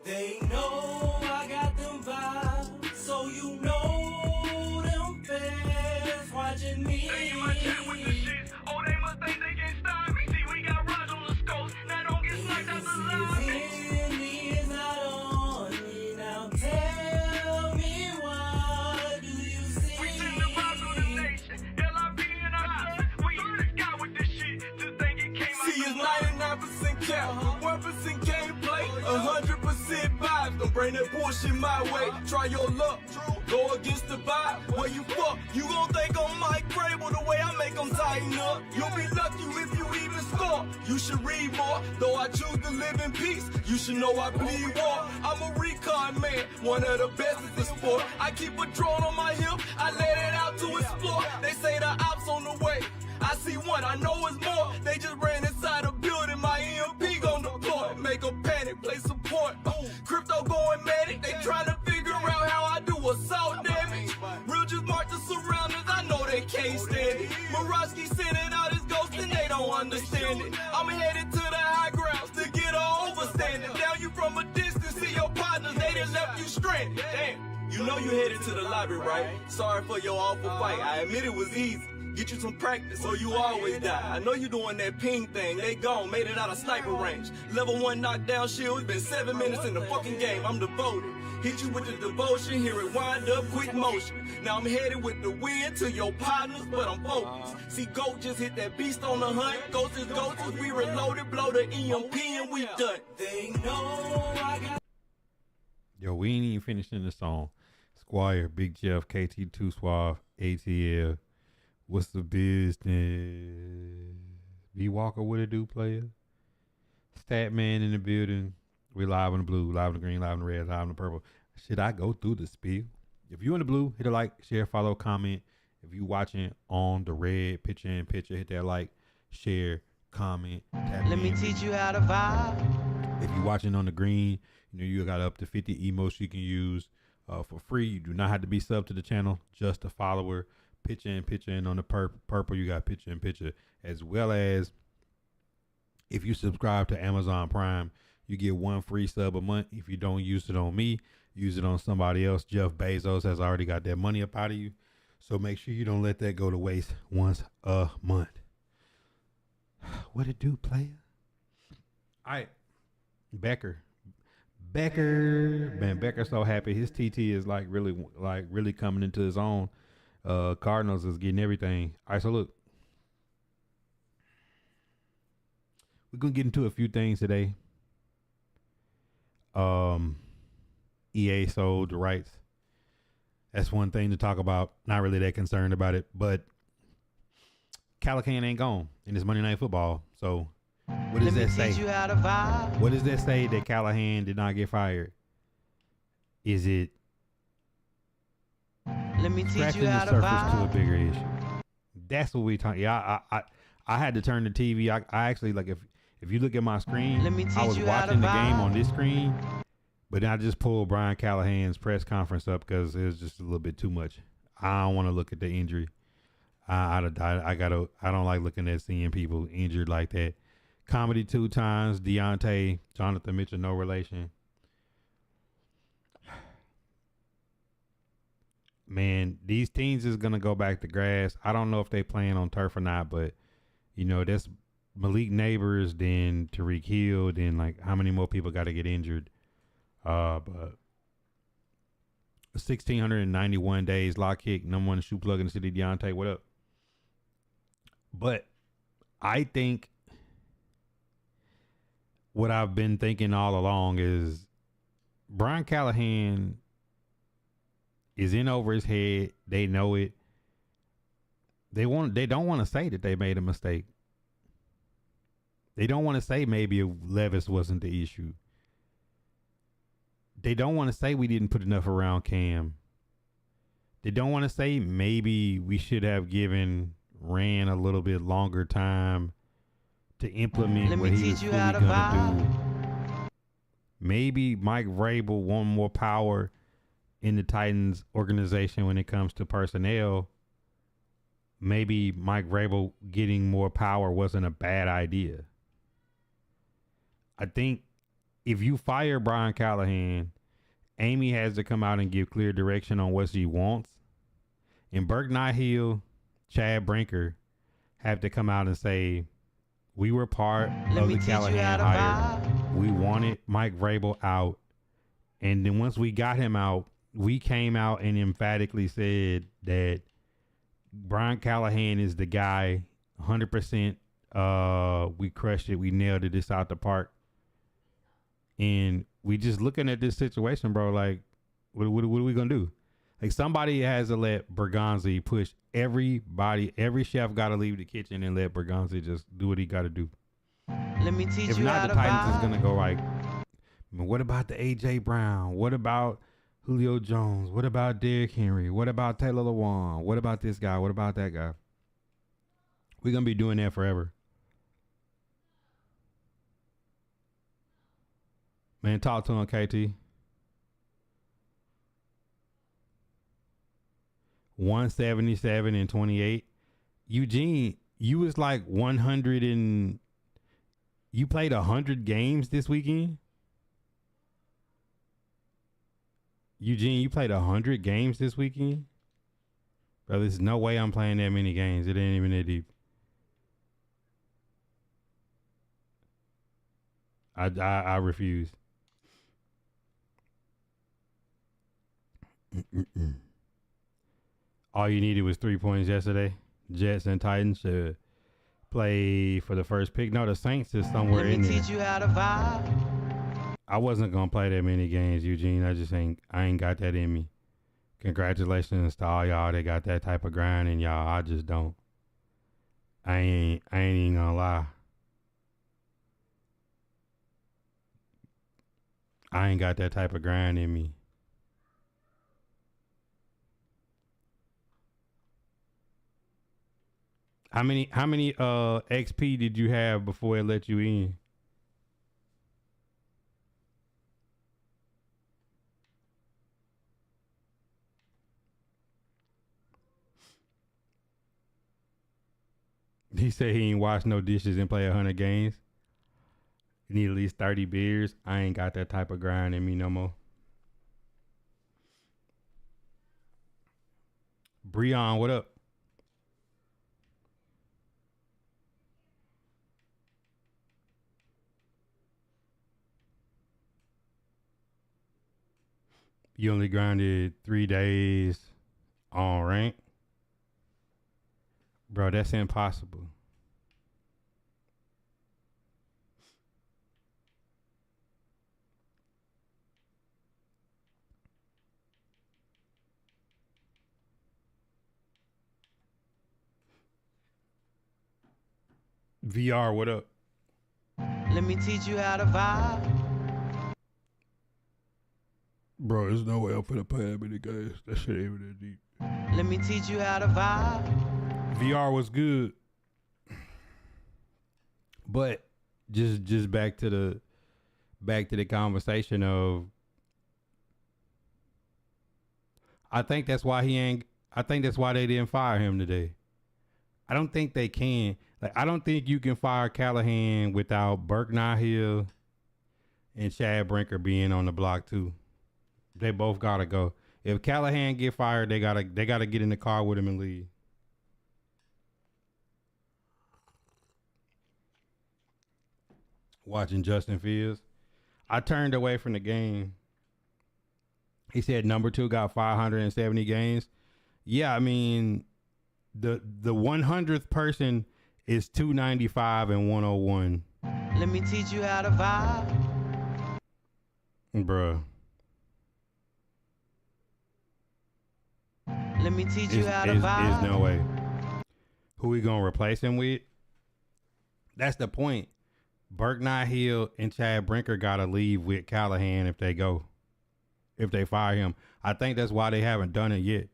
They know I got them vibes, so you know them fans watching me. They in my chat with the shits. Oh, they must think they can stop me. See, we got Raj on the scopes. Now don't get sniped out the lobby. Is not on me. Now tell me, what do you see? We send the vibes on the nation. LIB and our son, we got with this shit. Just think it came out. See, it's 99% cap, 1% gameplay, 100% vibes. Don't bring that bullshit my way. Try your luck, go against the vibe. Where you fuck, you gon' think I'm Mike Grable the way I make them tighten up. You'll be lucky if you even score. You should read more, though I choose to live in peace. You should know I bleed war. I'm a recon man, one of the best in the sport. I keep a drone on my hip, I let it out to explore. They say the ops on the way. I see one, I know it's more. They just ran inside a building, my EMP gon' deploy. Make a panic, play support. Crypto going manic, they tryna figure out how I do assault damage. Real just mark the surroundings, I know they can't stand it. Morosky sending out his ghost and they don't understand it. I'm headed to the high grounds to get a overstanding. Down you from a distance, see your partners, they done left you stranded. Damn, you know you headed to the lobby, right? Sorry for your awful fight, I admit it was easy. Get you some practice or you always die. I know you doing that ping thing. They gone, made it out of sniper range. Level 1 knockdown shield. It's been 7 minutes in the fucking game. I'm devoted. Hit you with the devotion. Hear it wind up, quick motion. Now I'm headed with the wind to your partners, but I'm focused. See, Goat just hit that beast on the hunt. Ghosts is ghosts. We reloaded, blow the EMP and we done. They know I got. Yo, we ain't even finishing the song. Squire, Big Jeff, KT2 Suave, ATL. What's the business? B Walker, what it do, player? Statman in the building. We live in the blue, live in the green, live in the red, live in the purple. Should I go through the spiel? If you in the blue, hit a like, share, follow, comment. If you watching on the red, picture in picture, hit that like, share, comment. Let me teach you how to vibe. If you watching on the green, you know you got up to 50 emotes you can use for free. You do not have to be sub to the channel, just a follower. Picture in on the purple, you got picture in picture, as well as if you subscribe to Amazon Prime, you get 1 free sub a month. If you don't use it on me, use it on somebody else. Jeff Bezos has already got that money up out of you, so make sure you don't let that go to waste once a month. What it do, player? All right, Becker, man, Becker's so happy. His TT is really coming into his own. Cardinals is getting everything. All right, so look, we're gonna get into a few things today. EA sold the rights. That's one thing to talk about. Not really that concerned about it, but Callahan ain't gone in this Monday Night Football. So what does that say? What does that say that Callahan did not get fired? Is it scratching the surface to a bigger issue? That's what we talking. Yeah, I had to turn the TV. I actually, like, if you look at my screen, I was watching the game on this screen, but then I just pulled Brian Callahan's press conference up because it was just a little bit too much. I don't want to look at the injury. I don't like looking at seeing people injured like that. Comedy 2 times. Deontay, Jonathan Mitchell, no relation. Man, these teams is going to go back to grass. I don't know if they playing on turf or not, but, you know, that's Malik Neighbors, then Tariq Hill, then, like, how many more people got to get injured? But 1,691 days, lock kick, number one shoe plug in the city, Deontay, what up? But I think what I've been thinking all along is Brian Callahan is in over his head. They know it. They don't want to say that they made a mistake. They don't want to say maybe Levis wasn't the issue. They don't want to say we didn't put enough around Cam. They don't want to say maybe we should have given Rand a little bit longer time to implement what he was fully gonna do. Maybe Mike Vrabel want more power in the Titans organization when it comes to personnel. maybe Mike Vrabel getting more power wasn't a bad idea. I think if you fire Brian Callahan, Amy has to come out and give clear direction on what she wants. And Burke Hill, Chad Brinker have to come out and say, we were part of the Callahan hire. We wanted Mike Vrabel out. And then once we got him out, we came out and emphatically said that Brian Callahan is the guy, 100%. We crushed it. We nailed it. It's out the park. And we just looking at this situation, bro, like, what are we going to do? Like, somebody has to let Bergonzi push everybody. Every chef got to leave the kitchen and let Bergonzi just do what he got to do. Let me teach if you not, how the to Titans vibe. is going to go like, what about the A.J. Brown? What about Julio Jones? What about Derrick Henry? What about Taylor Lewan? What about this guy? What about that guy? We're going to be doing that forever. Man, talk to him, KT. 177 and 28. Eugene, you was like 100 and you played 100 games this weekend? Eugene, you played 100 games this weekend? Bro, there's no way I'm playing that many games. It ain't even that deep. I refuse. All you needed was 3 points yesterday. Jets and Titans should play for the first pick. No, the Saints is somewhere in Let me there. teach you how to vibe. I wasn't gonna play that many games, Eugene. I ain't got that in me. Congratulations to all y'all that got that type of grind in y'all. I just don't. I ain't even gonna lie. I ain't got that type of grind in me. How many XP did you have before it let you in? He said he ain't wash no dishes and play 100 games. You need at least 30 beers. I ain't got that type of grind in me no more. Breon, what up? You only grinded 3 days on rank? Bro, that's impossible. VR, what up? Let me teach you how to vibe. Bro, there's no way I'm finna play that many games. That shit ain't even that deep. Let me teach you how to vibe. VR was good. But just back to the conversation of I think that's why they didn't fire him today. I don't think they can. Like, I don't think you can fire Callahan without Burke Hill and Chad Brinker being on the block too. They both gotta go. If Callahan get fired, they gotta get in the car with him and leave. Watching Justin Fields, I turned away from the game. He said number 2 got 570 games. Yeah, I mean, the 100th person is 295 and 101. Let me teach you how to vibe. Bruh. Let me teach you how to vibe. There's no way. Who we gonna replace him with? That's the point. Burke Hill and Chad Brinker gotta leave with Callahan if they fire him. I think that's why they haven't done it yet.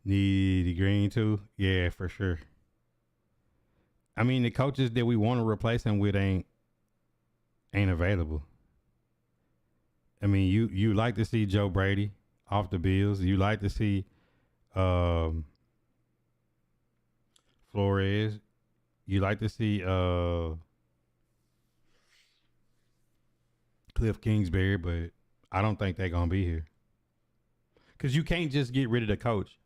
Need green too? Yeah, for sure. I mean, the coaches that we want to replace him with ain't available. I mean, you like to see Joe Brady. off the Bills. You like to see Flores. You like to see Cliff Kingsbury, but I don't think they're gonna be here. Cause you can't just get rid of the coach.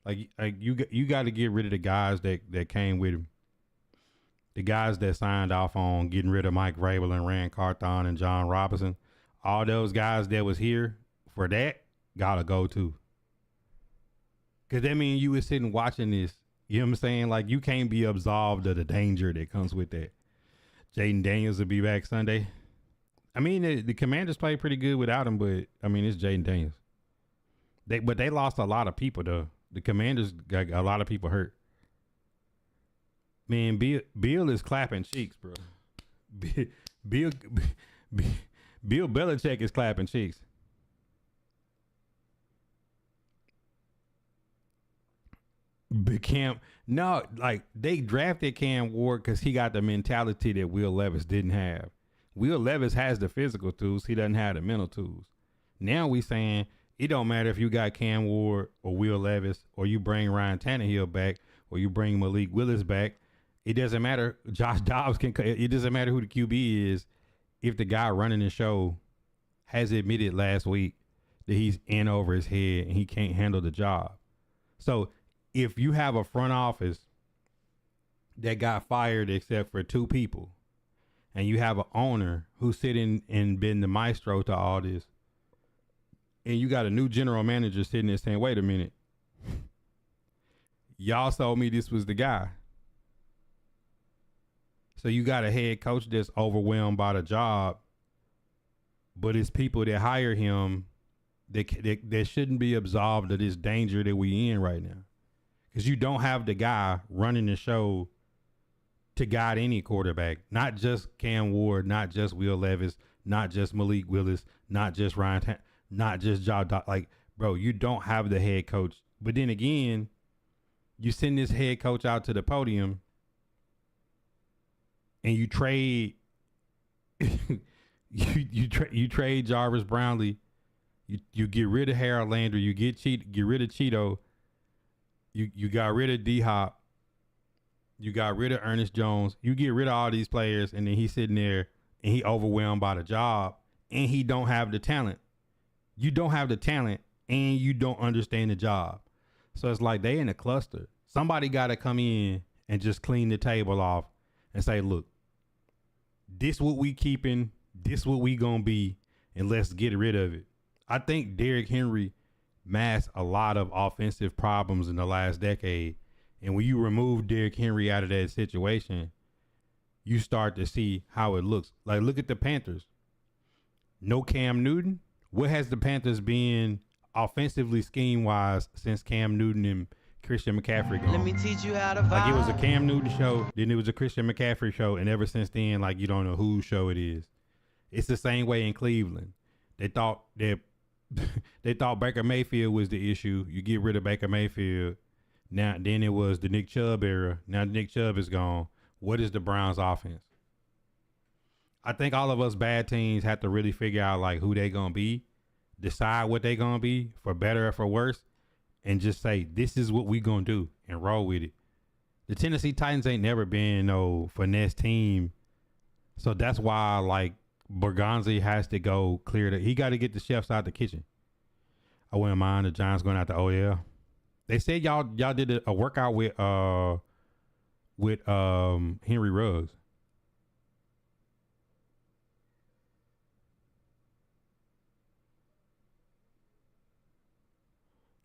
Like you got to get rid of the guys that came with him. The guys that signed off on getting rid of Mike Vrabel and Rand Carthon and John Robinson. All those guys that was here for that gotta go too. Cause that mean you was sitting watching this. You know what I'm saying? Like you can't be absolved of the danger that comes with that. Jaden Daniels will be back Sunday. I mean, the Commanders played pretty good without him, but I mean it's Jaden Daniels. But they lost a lot of people though. The Commanders got a lot of people hurt. Man, Bill is clapping cheeks, bro. Bill Belichick is clapping cheeks. But they drafted Cam Ward because he got the mentality that Will Levis didn't have. Will Levis has the physical tools. He doesn't have the mental tools. Now we saying it don't matter if you got Cam Ward or Will Levis or you bring Ryan Tannehill back or you bring Malik Willis back. It doesn't matter. Josh Dobbs it doesn't matter who the QB is. If the guy running the show has admitted last week that he's in over his head and he can't handle the job. So if you have a front office that got fired except for 2 people, and you have an owner who's sitting and been the maestro to all this, and you got a new general manager sitting there saying, wait a minute, y'all told me this was the guy. So you got a head coach that's overwhelmed by the job, but it's people that hire him that shouldn't be absolved of this danger that we in right now. Because you don't have the guy running the show to guide any quarterback, not just Cam Ward, not just Will Levis, not just Malik Willis, not just not just Josh Dobbs. Like, bro, you don't have the head coach. But then again, you send this head coach out to the podium and you trade you trade Jarvis Brownlee, you get rid of Harold Landry, you get rid of Cheeto, you got rid of D-Hop, you got rid of Ernest Jones, you get rid of all these players, and then he's sitting there and he overwhelmed by the job and he don't have the talent. You don't have the talent and you don't understand the job. So it's like they in a cluster. Somebody got to come in and just clean the table off and say, look, this what we keeping, this what we gonna be, and let's get rid of it. I think Derrick Henry masked a lot of offensive problems in the last decade. And when you remove Derrick Henry out of that situation, you start to see how it looks. Like, look at the Panthers. No Cam Newton. What has the Panthers been offensively scheme-wise since Cam Newton and Christian McCaffrey gone? Let me teach you how to vibe. Like, it was a Cam Newton show, then it was a Christian McCaffrey show, and ever since then, like, you don't know whose show it is. It's the same way in Cleveland. They thought Baker Mayfield was the issue. You get rid of Baker Mayfield. Then it was the Nick Chubb era. Now Nick Chubb is gone. What is the Browns offense? I think all of us bad teams have to really figure out like who they gonna be, decide what they gonna be for better or for worse, and just say this is what we gonna do and roll with it. The Tennessee Titans ain't never been no finesse team, so that's why like Bergonzi has to go clear. He got to get the chefs out the kitchen. I wouldn't mind the Giants going out to OL. They said y'all did a workout with Henry Ruggs.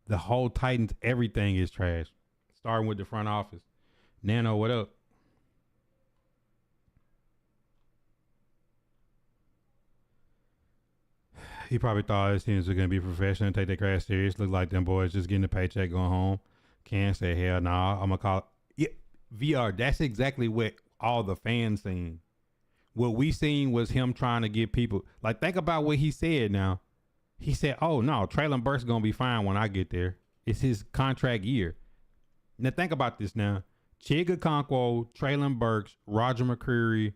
The whole Titans, everything is trash. Starting with the front office. Nano, what up? He probably thought his teams were going to be professional and take their craft serious. Look like them boys just getting a paycheck going home. Can't say, hell nah, I'm going to call it. Yeah, VR, that's exactly what all the fans seen. What we seen was him trying to get people. Like, think about what he said now. He said, oh, no, Traylon Burks going to be fine when I get there. It's his contract year. Now, think about this now. Chig Okonkwo, Traylon Burks, Roger McCreary,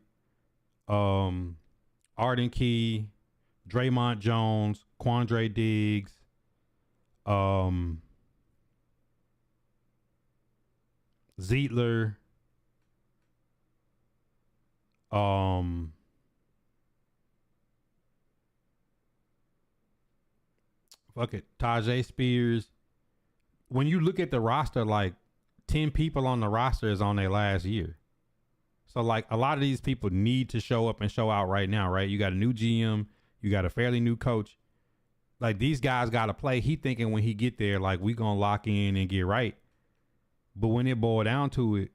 Arden Key, Draymond Jones, Quandre Diggs, Zietler, fuck it, Tajay Spears. When you look at the roster, like 10 people on the roster is on their last year. So like a lot of these people need to show up and show out right now, right? You got a new GM, you got a fairly new coach. Like these guys got to play. He thinking when he get there, like we gonna lock in and get right. But when it boiled down to it,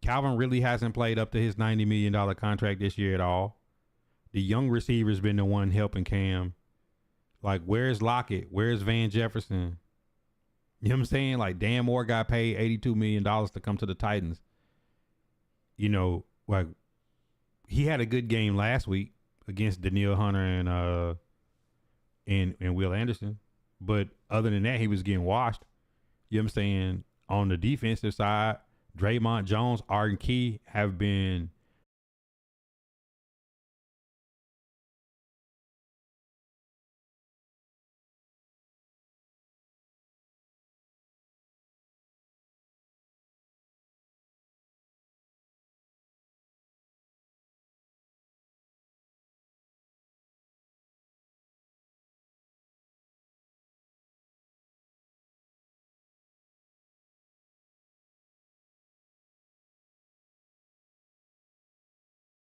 Calvin really hasn't played up to his $90 million contract this year at all. The young receiver's been the one helping Cam. Like, where's Lockett? Where's Van Jefferson? You know what I'm saying? Like, Dan Moore got paid $82 million to come to the Titans. You know, like, he had a good game last week against Daniil Hunter and Will Anderson. But other than that, he was getting washed. You know what I'm saying? On the defensive side, Draymond Jones, Arden Key have been